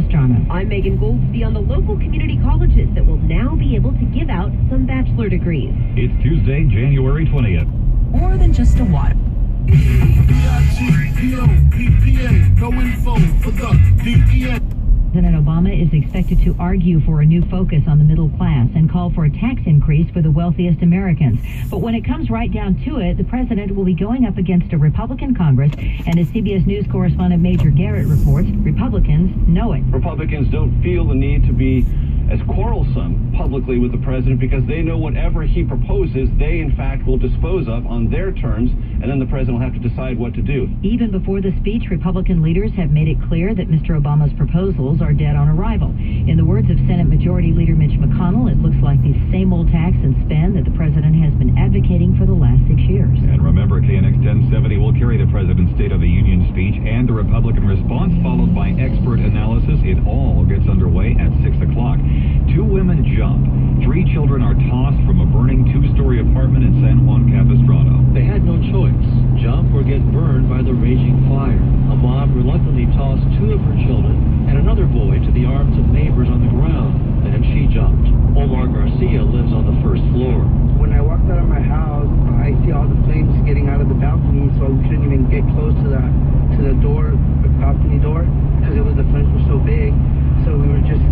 Capistrano. I'm Megan Goldsby on the local community colleges that will now be able to give out some bachelor degrees. It's Tuesday, January 20th. More than just a water. President Obama is expected to argue for a new focus on the middle class and call for a tax increase for the wealthiest Americans. But when it comes right down to it, the president will be going up against a Republican Congress, and as CBS News correspondent Major Garrett reports, Republicans know it. Republicans don't feel the need to be as quarrelsome publicly with the president because they know whatever he proposes, they in fact will dispose of on their terms, and then the president will have to decide what to do. Even before the speech, Republican leaders have made it clear that Mr. Obama's proposals are dead on arrival. In the words of Senate Majority Leader Mitch McConnell, it looks like the same old tax and spend that the president has been advocating for the last 6 years. And remember, KNX 1070 will carry the president's State of the Union speech and the Republican response, followed by expert analysis. It all gets underway at 6 o'clock. 2 women jump. 3 children are tossed from a burning 2-story apartment in San Juan Capistrano. They had no choice. Jump or get burned by the raging fire. A mob reluctantly tossed 2 of her children and another boy to the arms of neighbors on the ground. Then she jumped. Omar Garcia lives on the 1st floor. When I walked out of my house, I see all the flames getting out of the balcony, so we couldn't even get close to the door, the balcony door, because the flames were so big. So we were just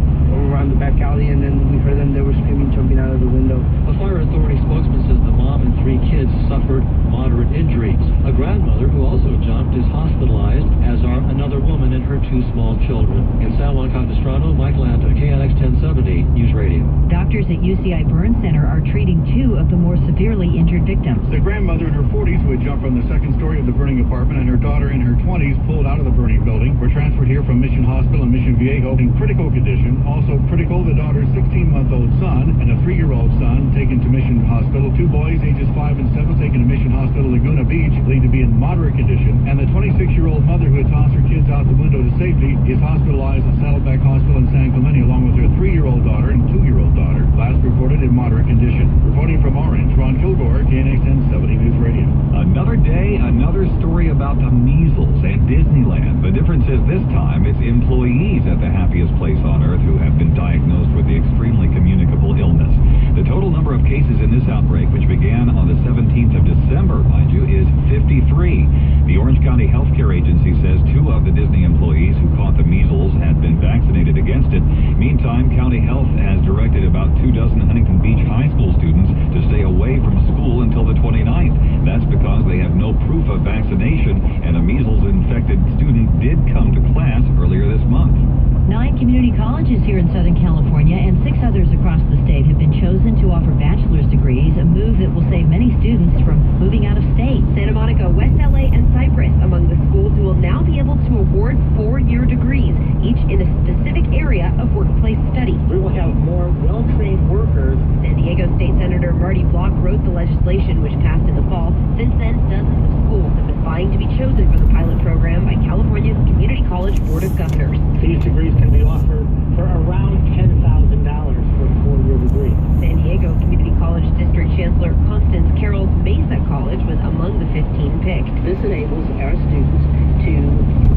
around the back alley, and then we heard them. They were screaming, jumping out of the window. A fire authority spokesman says the mom and 3 kids suffered moderate injuries. A grandmother who also jumped is hospitalized, as are another woman and her 2 small children. In San Juan Capistrano, Mike Landa, KNX 1070 News Radio. Doctors at UCI Burn Center are treating 2 of the more severely injured victims. The grandmother in her 40s who had jumped from the 2nd story of the burning apartment and her daughter in her 20s pulled out of the burning building were transferred here from Mission Hospital in Mission Viejo in critical condition. Also critical, the daughter's 16-month-old son and a 3-year-old son taken to Mission Hospital. 2 boys, ages 5 and 7, taken to Mission Hospital Laguna Beach, believed to be in moderate condition. And the 26-year-old mother who had tossed her kids out the window to safety is hospitalized at Saddleback Hospital in San Clemente, along with her 3-year-old daughter and 2-year-old daughter. Last reported in moderate condition. Reporting from Orange, Ron Kilgore, KNX 1070 News Radio. Another day, another story about the measles at Disneyland. The difference is this time it's employees at the happiest place on earth who have been diagnosed with the extremely communicable illness. The total number of cases in this outbreak, which began on the 17th of December, mind you, is 53. The Orange County Healthcare Agency says 2 of the Disney employees who caught the measles had been vaccinated against it. Meantime, County Health has directed about 24 Huntington Beach High School students to stay away from school until the 29th. That's because they have no proof of vaccination, and a measles-infected student did come to class earlier this month. 9 community colleges here in Southern California and 6 others across the state have been chosen to offer bachelor's degrees, a move that will save many students from moving out of state. Santa Monica, West LA, and Cypress among the schools who will now be able to award 4-year degrees, each in a specific area of workplace study. We will have more well-trained workers. San Diego State Senator Marty Block wrote the legislation, which passed in the fall. Since then, dozens of schools have been vying to be chosen for the pilot program by California's Community College Board of Governors. These degrees can be offered for around $10,000 for a 4-year degree. San Diego Community College District Chancellor Constance Carroll's Mesa College was among the 15 picked. This enables our students to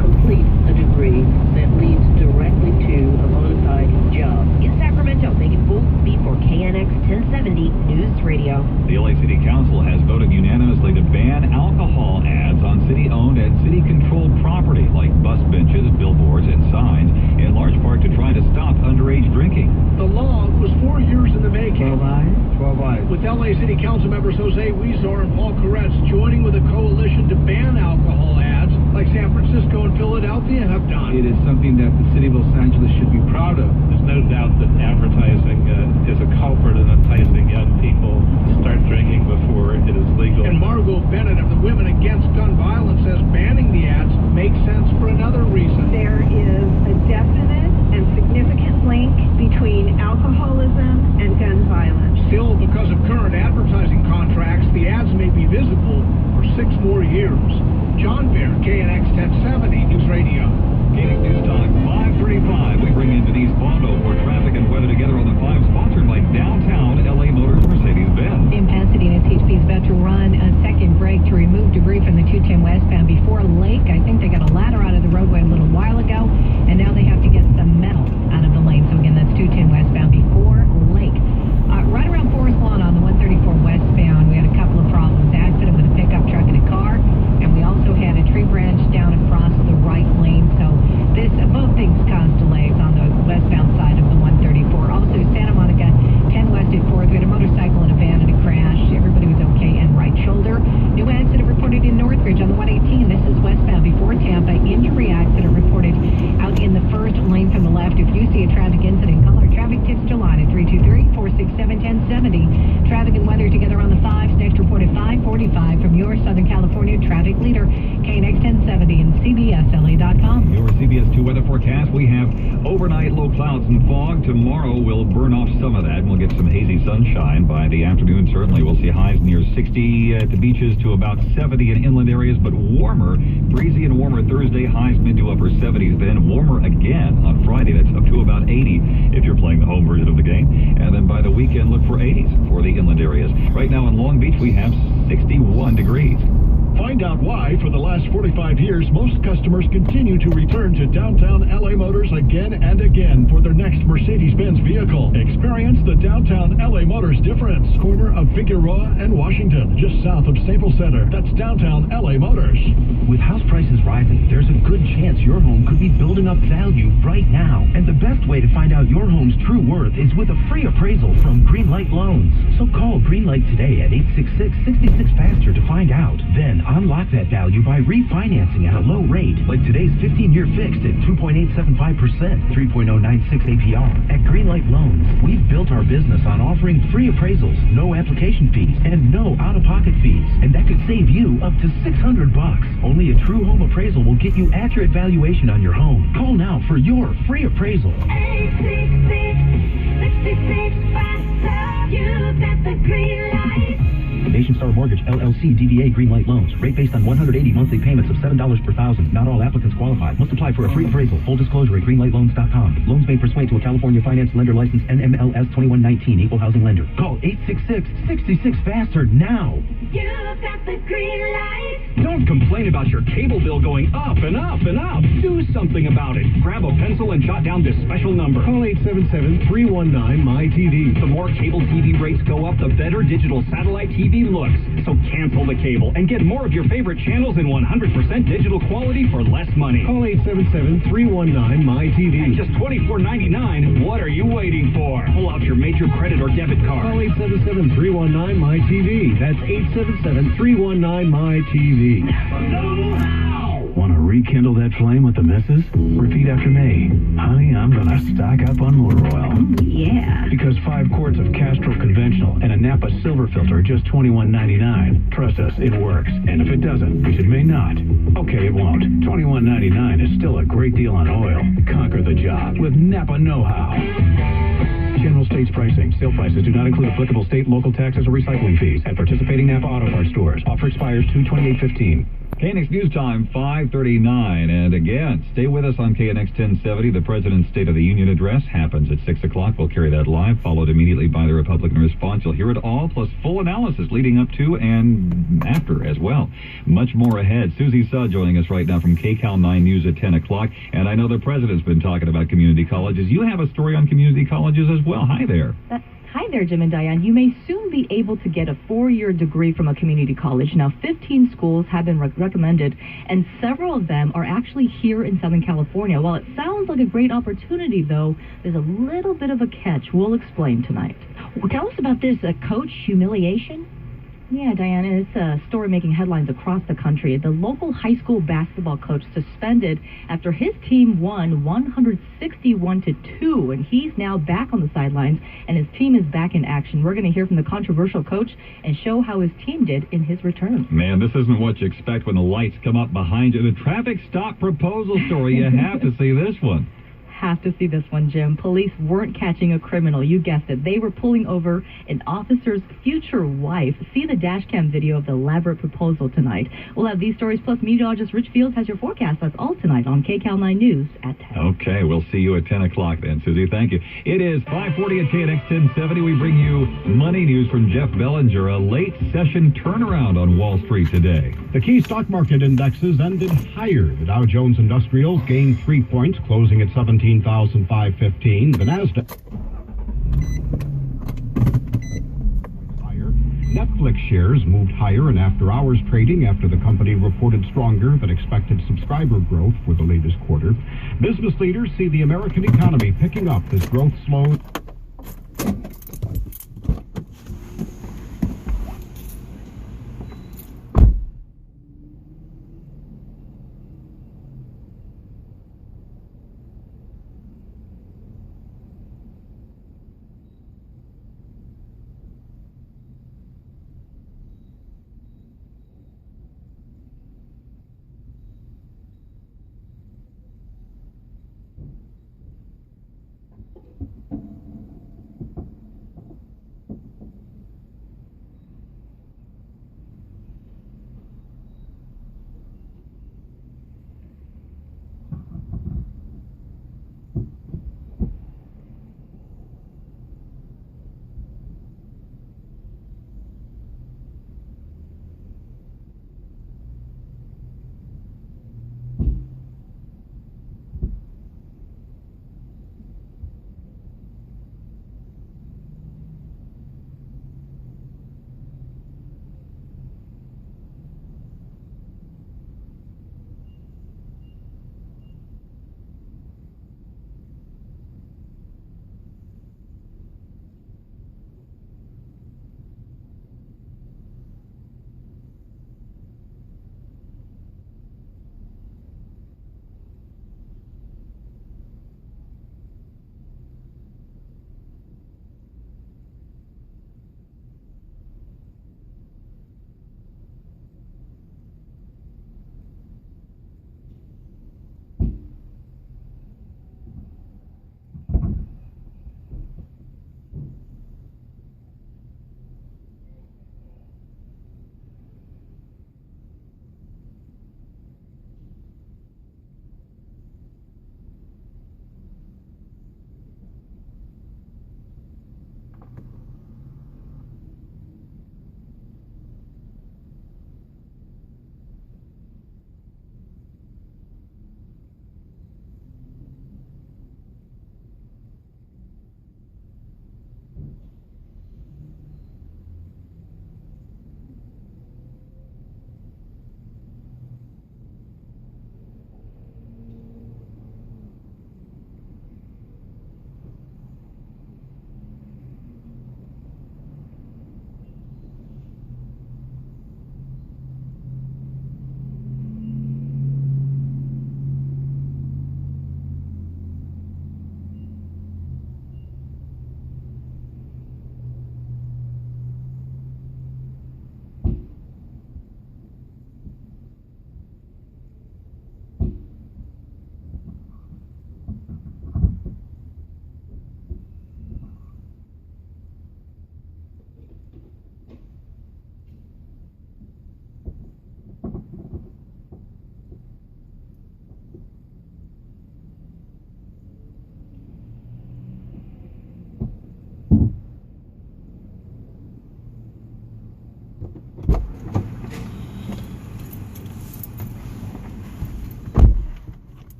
complete a degree that leads directly to a bona fide job. In Sacramento, Megan Goldsby for KNX 1070 News Radio. The LA City Council has voted unanimously to ban alcohol ads on city-owned and city-controlled property like bus benches, billboards, and signs, in large part to try to stop underage drinking. The law was 4 years in the making. 12 eyes. With LA City Council members Jose Huizar and Paul Koretz joining with a coalition to ban alcohol ads like San Francisco and Philadelphia have done. It is something that the city of Los Angeles should be proud of. There's no doubt that advertising is a culprit in enticing young people to start drinking before it is legal. And Margot Bennett of the Women Against Gun Violence says banning the ads makes sense for another reason. There is a definite and significant link between alcoholism and gun violence. Still, because of current advertising contracts, the ads may be visible for 6 more years. John Baer, KNX 1070 News Radio. KNX News Time, 5:35. We bring in Denise Bondo for traffic and weather together on the 5, sponsored by Downtown LA Motors Mercedes-Benz. In Pasadena, CHP is about to run a second break to remove debris from the 210 westbound before Lake. I think they got a ladder out of the roadway a little while ago, and now they have to get see a traffic incident, call our traffic tips to line at 323-467-1070. Traffic and weather together on the 5s. Next report at 5:45 from your Southern California traffic leader, KNX 1070 and CBSLA.com. Your CBS 2 weather forecast. We have overnight low clouds and fog. Tomorrow we'll burn off some of that, and we'll get some hazy sunshine by the afternoon. Certainly we'll see highs near 60 at the beaches to about 70 in inland areas, but warmer, breezy and warmer Thursday, highs mid to upper 70s, then warmer again on Friday. That's up to about 80 if you're playing the home version of the game. And then by the weekend, look for 80s for the inland areas. Right now in Long Beach, we have 61 degrees. Find out why, for the last 45 years, most customers continue to return to downtown LA Motors again and again for their next Mercedes-Benz vehicle. Experience the downtown LA Motors difference. Corner of Figueroa and Washington, just south of Staples Center. That's downtown LA Motors. With house prices rising, there's a good chance your home could be building up value right now. And the best way to find out your home's true worth is with a free appraisal from Greenlight Loans. So call Greenlight today at 866-66-FASTER to find out. Then unlock that value by refinancing at a low rate, like today's 15-year fixed at 2.875%, 3.096 APR. At Greenlight Loans, we've built our business on offering free appraisals, no application fees, and no out-of-pocket fees. And that could save you up to $600. Only a true home appraisal will get you accurate valuation on your home. Call now for your free appraisal. 866-66-FASTER. You got the green light. Nation Star Mortgage, LLC, DBA Greenlight Loans. Rate based on 180 monthly payments of $7 per thousand. Not all applicants qualify. Must apply for a free appraisal. Full disclosure at greenlightloans.com. Loans made pursuant to a California finance lender license NMLS 2119. Equal housing lender. Call 866-66-FASTER now. You got the green light. Don't complain about your cable bill going up and up and up. Do something about it. Grab a pencil and jot down this special number. Call 877-319-MY-TV. The more cable TV rates go up, the better digital satellite TV looks. So cancel the cable and get more of your favorite channels in 100% digital quality for less money. Call 877-319-MY-TV. At just $24.99, what are you waiting for? Pull out your major credit or debit card. Call 877-319-MY-TV. That's 877-319-MY-TV. Want to rekindle that flame with the missus? Repeat after me. Honey, I'm going to stock up on motor oil. Yeah. Because 5 quarts of Castrol Conventional and a Napa Silver Filter are just $21.99. Trust us, it works. And if it doesn't, which it may not, okay, it won't. $21.99 is still a great deal on oil. Conquer the job with Napa Know-How. General States pricing. Sale prices do not include applicable state, local taxes, or recycling fees at participating Napa Auto Parts stores. Offer expires 2/28/15. KNX News Time, 5:39. And again, stay with us on KNX 1070. The President's State of the Union address happens at 6 o'clock. We'll carry that live, followed immediately by the Republican response. You'll hear it all, plus full analysis leading up to and after as well. Much more ahead. Susie Suh joining us right now from KCAL 9 News at 10 o'clock. And I know the President's been talking about community colleges. You have a story on community colleges as well. Hi there. Hi there, Jim and Diane. You may soon be able to get a 4-year degree from a community college. Now, 15 schools have been recommended, and several of them are actually here in Southern California. While it sounds like a great opportunity, though, there's a little bit of a catch. We'll explain tonight. Well, tell us about this coach humiliation. Yeah, Diana, it's a story making headlines across the country. The local high school basketball coach suspended after his team won 161-2, and he's now back on the sidelines, and his team is back in action. We're going to hear from the controversial coach and show how his team did in his return. Man, this isn't what you expect when the lights come up behind you. The traffic stop proposal story, you have to see this one. Have to see this one, Jim. Police weren't catching a criminal. You guessed it. They were pulling over an officer's future wife. See the dash cam video of the elaborate proposal tonight. We'll have these stories, plus meteorologist Rich Fields has your forecast. That's all tonight on KCAL 9 News at 10. Okay, we'll see you at 10 o'clock then, Susie. Thank you. It is 5:40 at KNX 1070. We bring you money news from Jeff Bellinger, a late session turnaround on Wall Street today. The key stock market indexes ended higher. The Dow Jones Industrials gained 3 points, closing at 17,515. The Nasdaq higher. Netflix shares moved higher in after-hours trading after the company reported stronger than expected subscriber growth for the latest quarter. Business leaders see the American economy picking up as growth slows.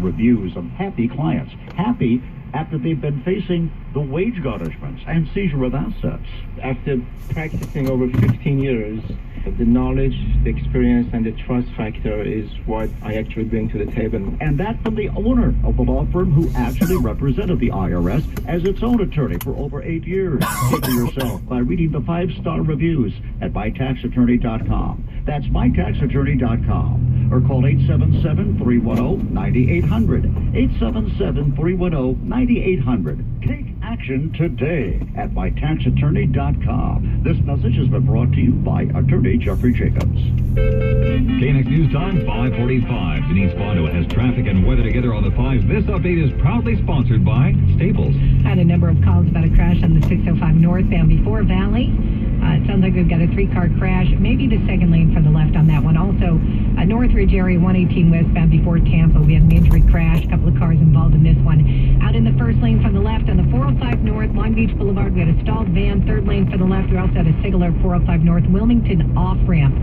reviews of happy clients. Happy after they've been facing the wage garnishments and seizure of assets. After practicing over 15 years, the knowledge, the experience, and the trust factor is what I actually bring to the table. And that from the owner of the law firm who actually represented the IRS as its own attorney for over 8 years. See for yourself by reading the 5-star reviews at mytaxattorney.com. That's mytaxattorney.com. Or call 877-310-9800. 877-310-9800. Take action today at mytaxattorney.com. This message has been brought to you by Attorney Jeffrey Jacobs. KNX News Time, 5:45. Denise Bondo has traffic and weather together on the 5s. This update is proudly sponsored by Staples. Had a number of calls about a crash on the 605 northbound before Valley. It sounds like we've got a 3-car crash, maybe the second lane from the left on that one. Also, Northridge area 118 westbound before Tampa. We had an injury crash, a couple of cars involved in this one. Out in the first lane from the left on the 405 north, Long Beach Boulevard, we had a stalled van. Third lane from the left, we also had a Sigler 405 north. Wilmington off-ramp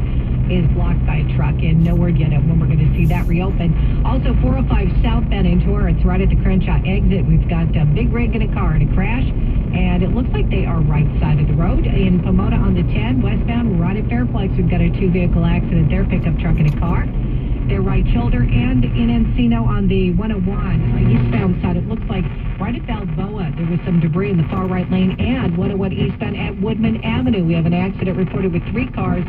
is blocked by a truck, and no word yet of when we're going to see that reopen. Also, 405 southbound in Torrance, right at the Crenshaw exit. We've got a big rig in a car and a crash, and it looks like they are right side of the road. In Pomona on the 10 westbound, right at Fairplex, we've got a 2-vehicle accident there, pickup truck and a car. Their right shoulder, and in Encino on the 101 eastbound side, it looks like right at Balboa there was some debris in the far right lane, and 101 eastbound at Woodman Avenue. We have an accident reported with 3 cars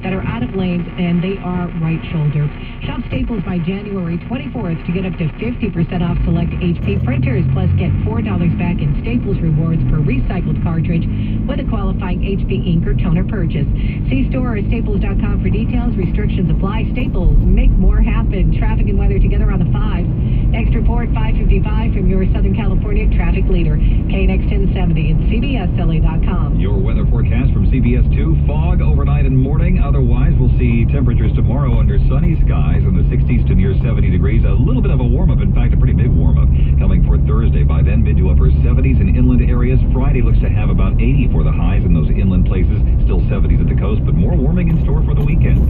that are out of lanes, and they are right shoulder. Shop Staples by January 24th to get up to 50% off select HP printers, plus get $4 back in Staples rewards per recycled cartridge with a qualifying HP ink or toner purchase. See store or staples.com for details. Restrictions apply. Staples, make more happen. Traffic and weather together on the 5s. Next report, 5:55 from your Southern California traffic leader, KNX 1070 and CBSLA.com. Your weather forecast from CBS 2, fog overnight and morning. Otherwise, we'll see temperatures tomorrow under sunny skies in the 60s to near 70 degrees. A little bit of a warm-up, in fact, a pretty big warm-up coming for Thursday. By then, mid to upper 70s in inland areas. Friday looks to have about 80 for the highs in those inland places. Still 70s at the coast, but more warming in store for the weekend.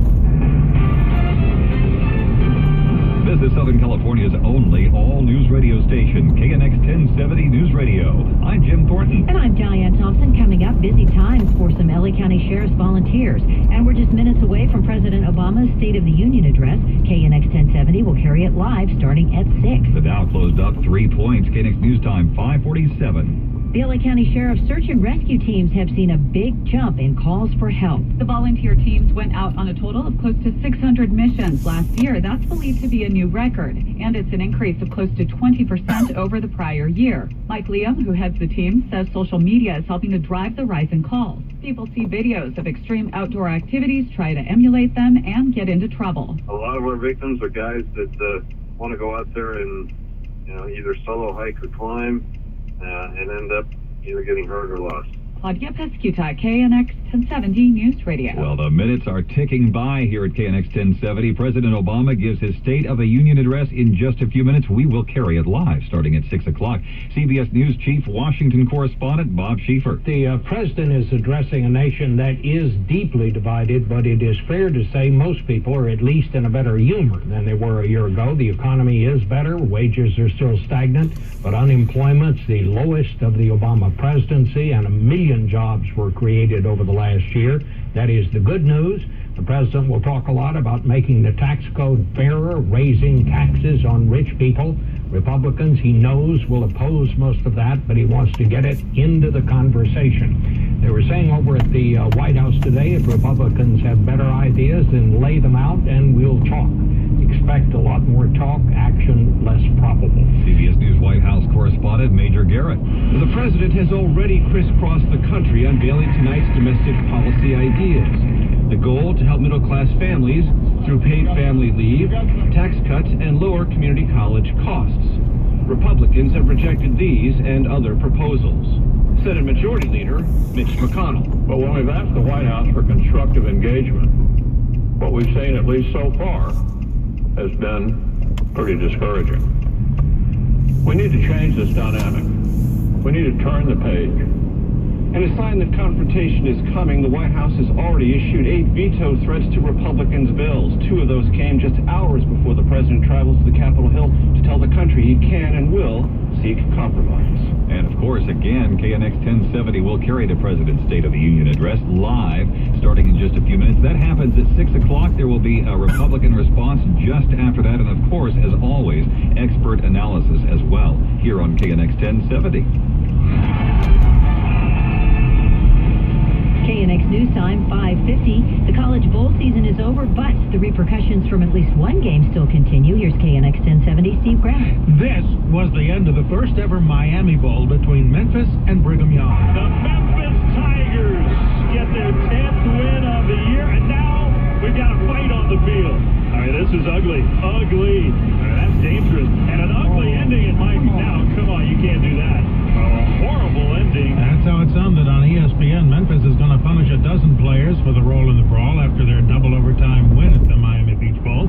This is Southern California's only all-news radio station, KNX 1070 News Radio. I'm Jim Thornton. And I'm Diane Thompson. Coming up, busy times for some LA County Sheriff's volunteers. And we're just minutes away from President Obama's State of the Union address. KNX 1070 will carry it live starting at 6. The Dow closed up 3 points. KNX News Time, 5:47. The LA County Sheriff's search and rescue teams have seen a big jump in calls for help. The volunteer teams went out on a total of close to 600 missions last year. That's believed to be a new record, and it's an increase of close to 20% over the prior year. Mike Liam, who heads the team, says social media is helping to drive the rise in calls. People see videos of extreme outdoor activities, try to emulate them, and get into trouble. A lot of our victims are guys that want to go out there and either solo hike or climb, and end up either getting hurt or lost. Claudia Pescuta, KNX 1070 News Radio. Well, the minutes are ticking by here at KNX 1070. President Obama gives his State of the Union address in just a few minutes. We will carry it live starting at 6 o'clock. CBS News Chief Washington Correspondent Bob Schieffer. The president is addressing a nation that is deeply divided, but it is fair to say most people are at least in a better humor than they were a year ago. The economy is better. Wages are still stagnant, but unemployment's the lowest of the Obama presidency, and 1 million jobs were created over the last year. That is the good news. The president will talk a lot about making the tax code fairer, raising taxes on rich people. Republicans, he knows, will oppose most of that, but he wants to get it into the conversation. They were saying over at the White House today, if Republicans have better ideas, then lay them out and we'll talk. Expect a lot more talk, action less probable. CBS News White House correspondent Major Garrett. The president has already crisscrossed the country unveiling tonight's domestic policy ideas. The goal to help middle-class families through paid family leave, tax cuts, and lower community college costs. Republicans have rejected these and other proposals. Senate Majority Leader Mitch McConnell. But when we've asked the White House for constructive engagement, what we've seen, at least so far, has been pretty discouraging. We need to change this dynamic. We need to turn the page. And a sign that confrontation is coming, the White House has already issued 8 veto threats to Republicans' bills. 2 of those came just hours before the president travels to the Capitol Hill to tell the country he can and will seek compromise. And of course, again, KNX 1070 will carry the President's State of the Union address live starting in just a few minutes. That happens at 6 o'clock. There will be a Republican response just after that. And of course, as always, expert analysis as well here on KNX 1070. KNX News Time, 5:50. The college bowl season is over, but the repercussions from at least one game still continue. Here's KNX 1070, Steve Graham. This was the end of the first ever Miami Bowl between Memphis and Brigham Young. The Memphis Tigers get their 10th win of the year, and now we've got a fight on the field. All right, this is ugly. Ugly. That's dangerous. And an ugly ending it might be. Now, come on, you can't do that. A horrible ending. That's how it sounded on ESPN. Memphis is going to punish a dozen players for the role in the brawl after their double overtime win at the Miami Beach Bowl.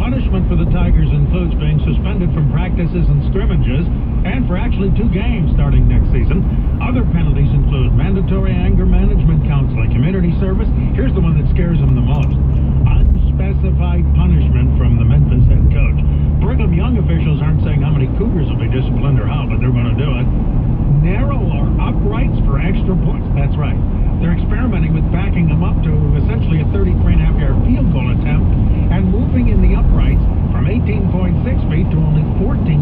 Punishment for the Tigers includes being suspended from practices and scrimmages and for actually 2 games starting next season. Other penalties include mandatory anger management counseling, community service. Here's the one that scares them the most. Unspecified punishment from the Memphis head coach. Brigham Young officials aren't saying how many Cougars will be disciplined or how, but they're going to do it. Narrow or uprights for extra points. That's right. They're experimenting with backing them up to essentially a 33.5-yard field goal attempt and moving in the uprights from 18.6 feet to only 14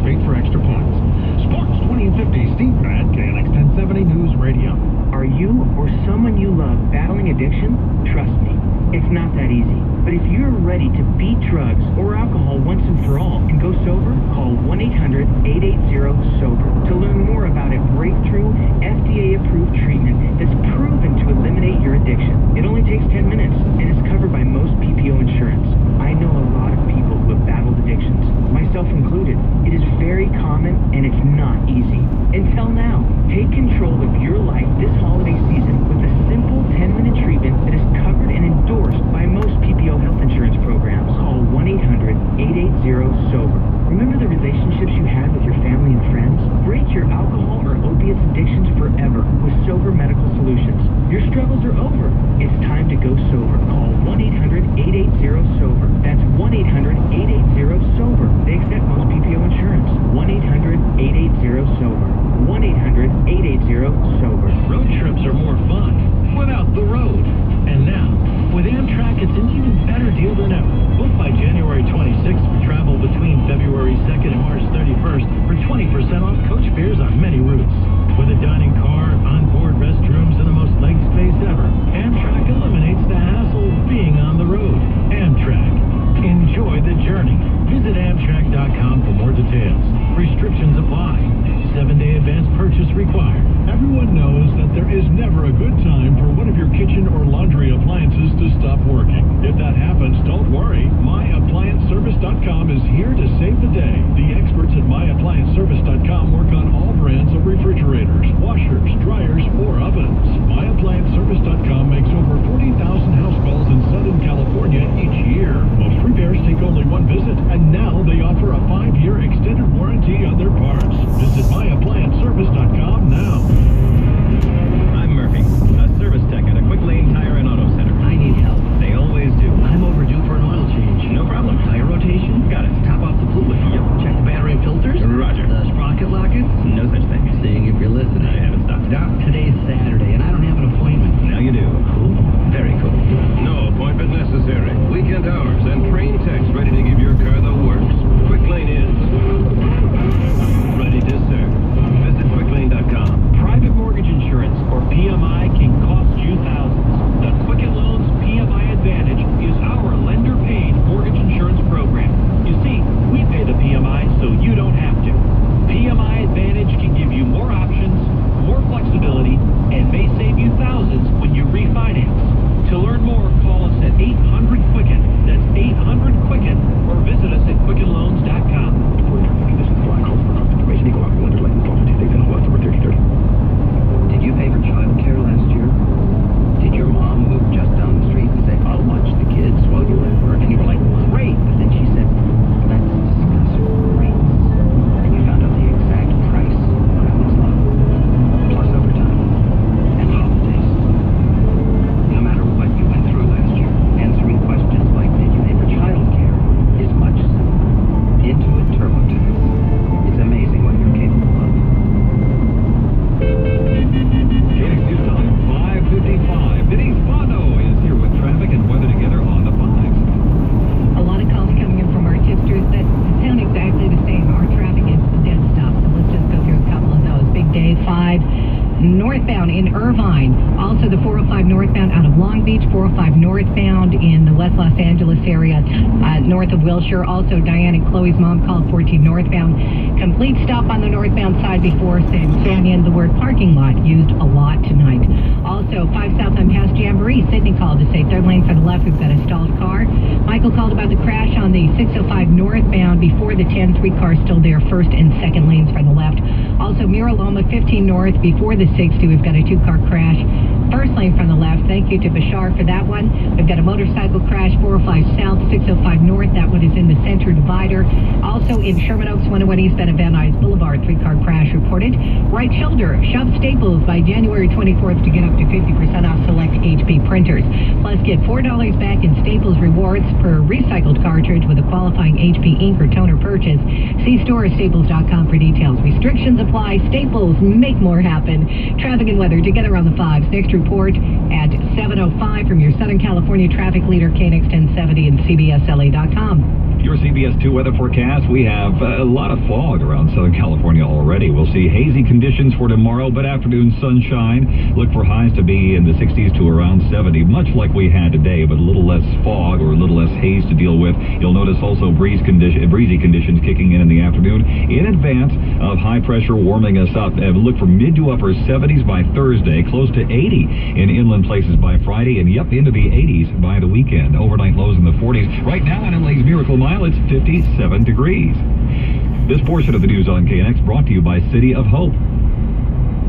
feet for extra points. Sports 20 and 50, Steve Pratt, KNX 1070 News Radio. Are you or someone you love battling addiction? Trust me, it's not that easy. But if you're ready to beat drugs or alcohol once and for all and go sober, call 1-800-880-SOBER to learn more about a breakthrough, FDA-approved treatment that's proven to eliminate your addiction. It only takes 10 minutes and is covered by most PPO insurance. I know a lot of people who have battled addictions, myself included. It is very common and it's not easy. Until now, take control of your life this holiday season with a simple 10-minute treatment that is covered and endorsed by most PPO health insurance programs. Call 1-800-880-SOBER. Remember the relationships you had with your family and friends? Break your alcohol or opiates addictions forever with Sober Medical Solutions. Your struggles are over. It's time to go sober. Call 1-800-880-SOBER. That's 1-800-880-SOBER. They accept most PPO insurance. 1-800-880-SOBER. 1-800-880-SOBER. Road trips are more fun without the road. And now, with Amtrak, it's an even better deal than ever. Book by January 26th for travel between February 2nd and March 31st for 20% off coach fares on many routes. With a dining car, onboard restrooms, and the most leg space ever, Amtrak eliminates the hassle of being on the road. Amtrak. Enjoy the journey. Visit Amtrak.com for more details. Restrictions apply. 7-day advance purchase required. Everyone knows that there is never a good time for one of your kitchen or laundry appliances to stop working. If that happens, don't worry. MyApplianceService.com is here to save the day. The experts at MyApplianceService.com work on all brands of refrigerators, washers, dryers, or ovens. MyApplianceService.com makes over 40,000 house calls in Southern California each year. Most repairs take only one visit, and now they offer a 5-year extended warranty on their parts. Visit MyApplianceService.com now. I'm Murphy, a service tech at a Quick Lane Tire and Auto Center. I need help. They always do. I'm overdue for an oil change. No problem. Tire rotation? Got it. Top off the fluid. Yep. Check the battery and filters? Right. northbound in Irvine. Also the 405 northbound out of Long Beach, 405 northbound in the West Los Angeles area, north of Wilshire. Also, Diane and Chloe's mom called 14 northbound. Complete stop on the northbound side before San Canyon. The word parking lot used a lot tonight. Also, 5 south on past Jamboree. Sydney called to say third lane for the left. We've got a stalled car. Michael called about the crash on the 605 northbound before the 10. 3 cars still there, first and second lanes for the left. Also, Miraloma 15 north before the 60. We've got a 2-car crash. First lane from the left. Thank you to Bashar for that one. We've got a motorcycle crash, 405 south, 605 north. That one is in the center divider. Also in Sherman Oaks, 101 eastbound of Van Nuys Boulevard, 3-car crash reported. Right shoulder, shove Staples by January 24th to get up to 50% off select HP printers. Plus, get $4 back in Staples rewards per recycled cartridge with a qualifying HP ink or toner purchase. See store or staples.com for details. Restrictions apply. Staples, make more happen. Traffic and weather together on the 5s. Next report at 7:05 from your Southern California traffic leader, KNX 1070 and CBSLA.com. Your CBS 2 weather forecast. We have a lot of fog around Southern California already. We'll see hazy conditions for tomorrow, but afternoon sunshine. Look for highs to be in the 60s to around 70, much like we had today, but a little less fog or a little less haze to deal with. You'll notice also breezy conditions kicking in the afternoon in advance of high pressure warming us up. Look for mid to upper 70s by Thursday, close to 80 in inland places by Friday, and into the 80s by the weekend. Overnight lows in the 40s. Right now in LA's Miracle Mile, it's 57 degrees. This portion of the news on KNX brought to you by City of Hope.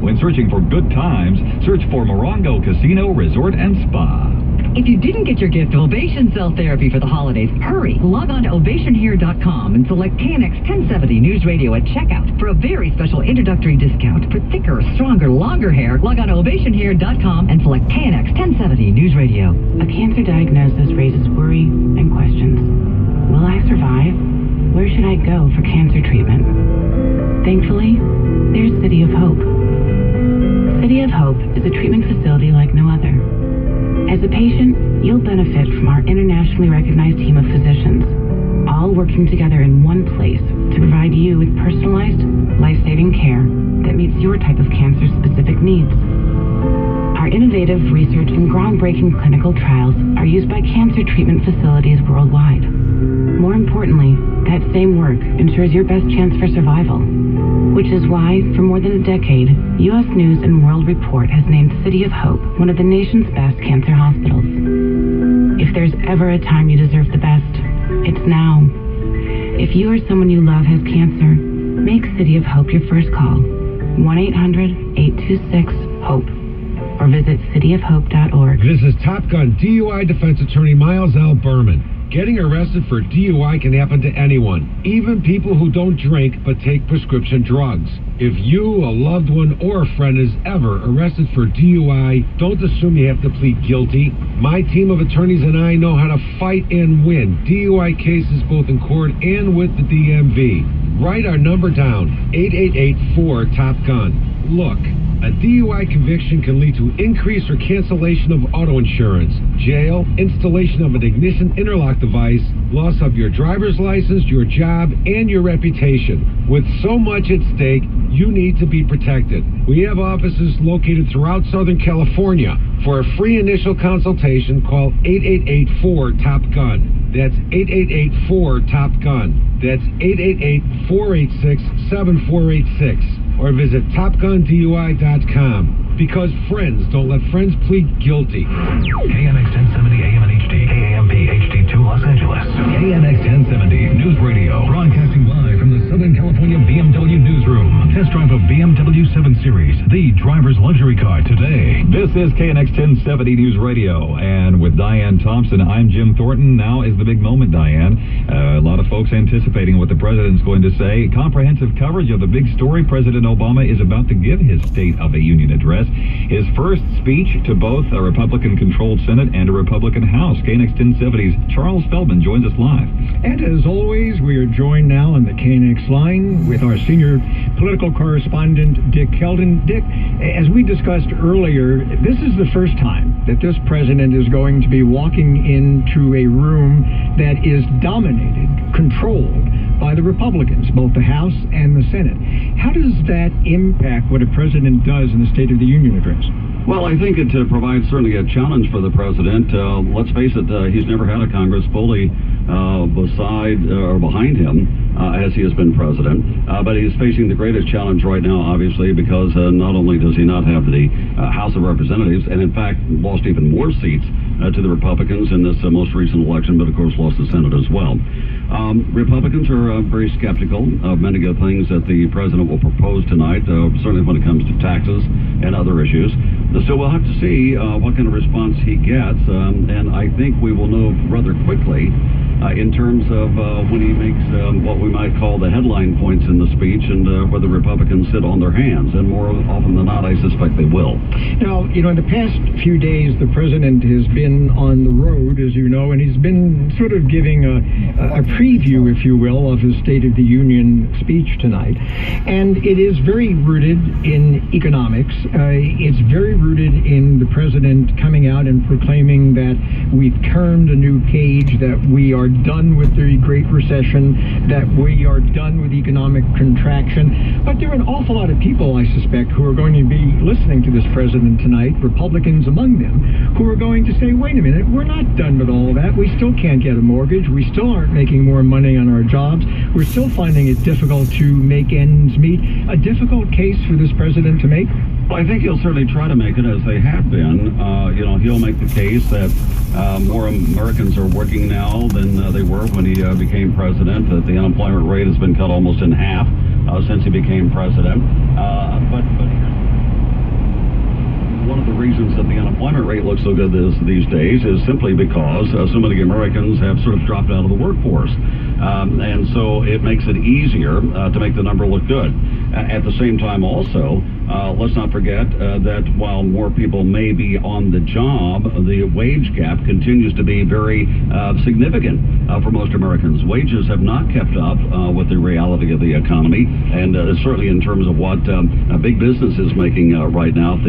When searching for good times, search for Morongo Casino, Resort, and Spa. If you didn't get your gift of Ovation Cell Therapy for the holidays, hurry! Log on to ovationhair.com and select KNX 1070 News Radio at checkout for a very special introductory discount. For thicker, stronger, longer hair, log on to ovationhair.com and select KNX 1070 News Radio. A cancer diagnosis raises worry and questions. Will I survive? Where should I go for cancer treatment? Thankfully, there's City of Hope. City of Hope is a treatment facility like no other. As a patient, you'll benefit from our internationally recognized team of physicians, all working together in one place to provide you with personalized, life-saving care that meets your type of cancer-specific needs. Our innovative research and groundbreaking clinical trials are used by cancer treatment facilities worldwide. More importantly, that same work ensures your best chance for survival, which is why, for more than a decade, U.S. News & World Report has named City of Hope one of the nation's best cancer hospitals. If there's ever a time you deserve the best, it's now. If you or someone you love has cancer, make City of Hope your first call. 1-800-826-HOPE. Or visit cityofhope.org. This is Top Gun DUI defense attorney Miles L. Berman. Getting arrested for DUI can happen to anyone, even people who don't drink but take prescription drugs. If you, a loved one, or a friend is ever arrested for DUI, don't assume you have to plead guilty. My team of attorneys and I know how to fight and win DUI cases both in court and with the DMV. Write our number down, 888-4-TOP-GUN. Look, a DUI conviction can lead to increase or cancellation of auto insurance, jail, installation of an ignition interlock device, loss of your driver's license, your job, and your reputation. With so much at stake, you need to be protected. We have offices located throughout Southern California. For a free initial consultation, call 888-4-TOP-GUN. That's 888-4-TOP-GUN. That's 888-486-7486. Or visit TopGunDUI.com. Because friends don't let friends plead guilty. KNX 1070 AM and HD, AAMP HD2 Los Angeles. KNX 1070 News Radio, broadcasting live from the Southern California BMW Newsroom. Test drive a BMW 7 Series, the driver's luxury car today. This is KNX 1070 News Radio, and with Diane Thompson, I'm Jim Thornton. Now is the big moment, Diane. A lot of folks anticipating what the president's going to say. Comprehensive coverage of the big story. President Obama is about to give his State of the Union address. His first speech to both a Republican-controlled Senate and a Republican House. KNX 1070's Charles Feldman joins us live. And as always, we are joined now on the KNX line with our senior political correspondent, Dick Keldon. Dick, as we discussed earlier, this is the first time that this president is going to be walking into a room that is dominated, controlled by the Republicans, both the House and the Senate. How does that impact what a president does in the State of the Union address? Well, I think it provides certainly a challenge for the president. Let's face it, he's never had a Congress fully beside or behind him as he has been president. But he's facing the greatest challenge right now, obviously, because not only does he not have the House of Representatives, and in fact lost even more seats to the Republicans in this most recent election, but of course lost the Senate as well. Republicans are very skeptical of many of the things that the president will propose tonight, certainly when it comes to taxes and other issues. So we'll have to see what kind of response he gets, and I think we will know rather quickly in terms of when he makes what we might call the headline points in the speech, and whether Republicans sit on their hands. And more often than not, I suspect they will. Now, in the past few days, the president has been on the road, as you know, and he's been sort of giving a preview, if you will, of his State of the Union speech tonight. And it is very rooted in economics. It's very rooted in the president coming out and proclaiming that we've turned a new page, that we are done with the Great Recession, that we are done with economic contraction. But there are an awful lot of people, I suspect, who are going to be listening to this president tonight, Republicans among them, who are going to say, wait a minute, we're not done with all of that. We still can't get a mortgage. We still aren't making more money on our jobs. We're still finding it difficult to make ends meet. A difficult case for this president to make? Well, I think he'll certainly try to make it, as they have been. He'll make the case that more Americans are working now than they were when he became president, that the unemployment rate has been cut almost in half since he became president. But one of the reasons that the unemployment rate looks so good these days is simply because so many Americans have sort of dropped out of the workforce. And so it makes it easier to make the number look good. At the same time also, let's not forget that while more people may be on the job, the wage gap continues to be very significant for most Americans. Wages have not kept up with the reality of the economy, and certainly in terms of what big business is making right now.